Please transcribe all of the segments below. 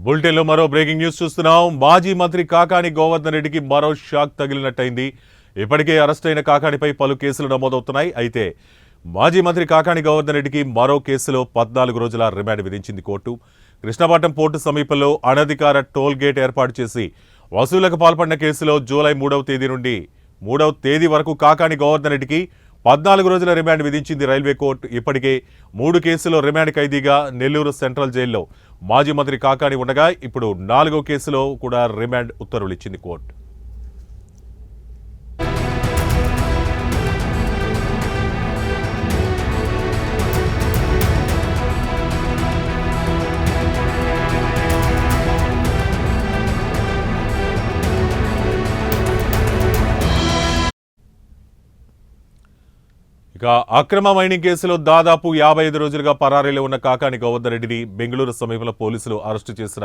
బులెటిన్లో మరో breaking news చూస్తున్నాం. మాజీ మంత్రి కాకాని గోవర్ధన్ రెడ్డికి మరో షాక్ తగిలినట్టయింది. ఇప్పటికే అరెస్ట్ అయిన కాకానిపై పలు కేసులు నమోదవుతున్నాయి. అయితే మాజీ మంత్రి కాకాని గోవర్ధన్ రెడ్డికి మరో కేసులో 14 రోజుల రిమాండ్ విధించింది కోర్టు. కృష్ణపట్నం పోర్టు సమీపంలో అనధికార టోల్ గేట్ ఏర్పాటు చేసి వసూళ్లకు పాల్పడిన కేసులో జూలై 3వ తేదీ నుండి 3వ తేదీ వరకు కాకాని గోవర్ధన్ రెడ్డికి 14 రోజుల రిమాండ్ విధించింది రైల్వే కోర్టు. ఇప్పటికే 3 కేసులో రిమాండ్ ఖైదీగా నెల్లూరు సెంట్రల్ జైల్లో మాజీ మంత్రి కాకాని ఉండగా ఇప్పుడు 4వ కేసులో కూడా రిమాండ్ ఉత్తర్వులు ఇచ్చింది కోర్టు. ఇక అక్రమ మైనింగ్ కేసులో దాదాపు 55 రోజులుగా పరారీలో ఉన్న కాకాని గోవర్ధన్ రెడ్డిని బెంగళూరు సమీపంలో పోలీసులు అరెస్టు చేసిన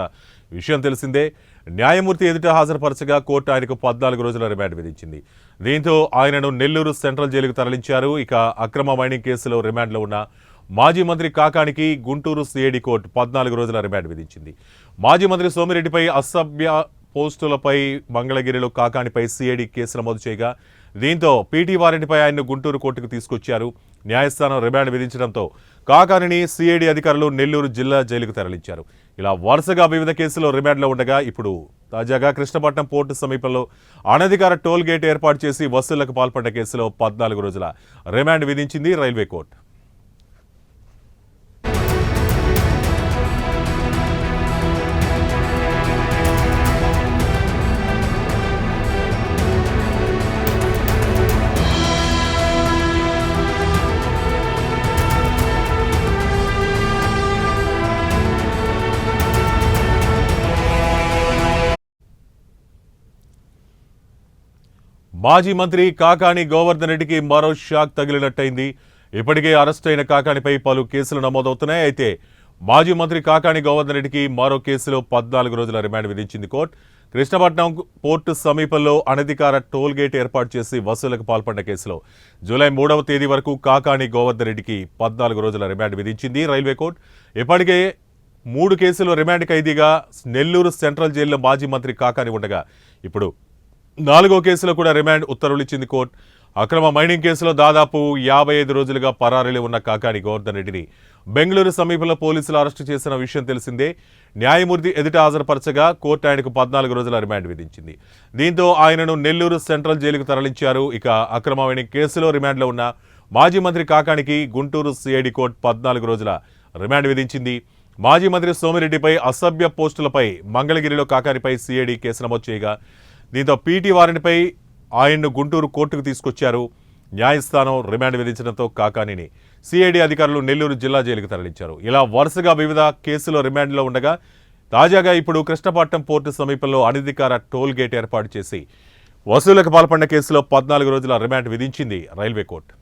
విషయం తెలిసిందే. న్యాయమూర్తి ఎదుట హాజరుపరచగా కోర్టు ఆయనకు 14 రోజుల రిమాండ్ విధించింది. దీంతో ఆయనను నెల్లూరు సెంట్రల్ జైలుకు తరలించారు. ఇక అక్రమ మైనింగ్ కేసులో రిమాండ్లో ఉన్న మాజీ మంత్రి కాకానికి గుంటూరు సిఐడి కోర్టు 14 రోజుల రిమాండ్ విధించింది. మాజీ మంత్రి సోమిరెడ్డిపై అసభ్య పోస్టులపై మంగళగిరిలో కాకానిపై సిఐడి కేసు నమోదు చేయగా దీంతో పీటీ వారెంట్పై ఆయన్ను గుంటూరు కోర్టుకు తీసుకొచ్చారు. న్యాయస్థానం రిమాండ్ విధించడంతో కాకానిని సిఐడి అధికారులు నెల్లూరు జిల్లా జైలుకు తరలించారు. ఇలా వరుసగా వివిధ కేసుల్లో రిమాండ్లో ఉండగా ఇప్పుడు తాజాగా కృష్ణపట్నం పోర్టు సమీపంలో అనధికార టోల్ గేట్ ఏర్పాటు చేసి వసూళ్లకు పాల్పడ్డ కేసులో 14 రోజుల రిమాండ్ విధించింది రైల్వే కోర్టు. మాజీ మంత్రి కాకాని గోవర్ధన్ రెడ్డికి మరో షాక్ తగిలినట్టయింది. ఇప్పటికే అరెస్ట్ అయిన కాకానిపై పలు కేసులు నమోదవుతున్నాయి. అయితే మాజీ మంత్రి కాకాని గోవర్ధన్ రెడ్డికి మరో కేసులో 14 రోజుల రిమాండ్ విధించింది కోర్టు. కృష్ణపట్నం పోర్టు సమీపంలో అనధికార టోల్ గేట్ ఏర్పాటు చేసి వసూళ్లకు పాల్పడిన కేసులో జూలై 3వ తేదీ వరకు కాకాని గోవర్ధన్ రెడ్డికి 14 రోజుల రిమాండ్ విధించింది రైల్వే కోర్టు. ఇప్పటికే 3 కేసులు రిమాండ్ ఖైదీగా నెల్లూరు సెంట్రల్ జైల్లో మాజీ మంత్రి కాకాని ఉండగా ఇప్పుడు 4వ కేసులో కూడా రిమాండ్ ఉత్తర్వులు ఇచ్చింది కోర్టు. అక్రమ మైనింగ్ కేసులో దాదాపు 55 రోజులుగా పరారీలో ఉన్న కాకాని గోవర్ధన్ రెడ్డిని బెంగళూరు సమీపంలో పోలీసులు అరెస్టు చేసిన విషయం తెలిసిందే. న్యాయమూర్తి ఎదుట హాజరుపరచగా కోర్టు ఆయనకు 14 రోజుల రిమాండ్ విధించింది. దీంతో ఆయనను నెల్లూరు సెంట్రల్ జైలుకు తరలించారు. ఇక అక్రమ మైనింగ్ కేసులో రిమాండ్లో ఉన్న మాజీ మంత్రి కాకానికి గుంటూరు సిఐడి కోర్టు 14 రోజుల రిమాండ్ విధించింది. మాజీ మంత్రి సోమిరెడ్డిపై అసభ్య పోస్టులపై మంగళగిరిలో కాకానిపై సిఐడి కేసు నమోదు చేయగా దీంతో పీటీ వారెంట్పై ఆయన్ను గుంటూరు కోర్టుకు తీసుకొచ్చారు. న్యాయస్థానం రిమాండ్ విధించడంతో కాకానిని సిఐడి అధికారులు నెల్లూరు జిల్లా జైలుకు తరలించారు. ఇలా వరుసగా వివిధ కేసులో రిమాండ్లో ఉండగా తాజాగా ఇప్పుడు కృష్ణపట్నం పోర్టు సమీపంలో అనధికార టోల్ గేట్ ఏర్పాటు చేసి వసూళ్లకు పాల్పడిన కేసులో 14 రోజుల రిమాండ్ విధించింది రైల్వే కోర్టు.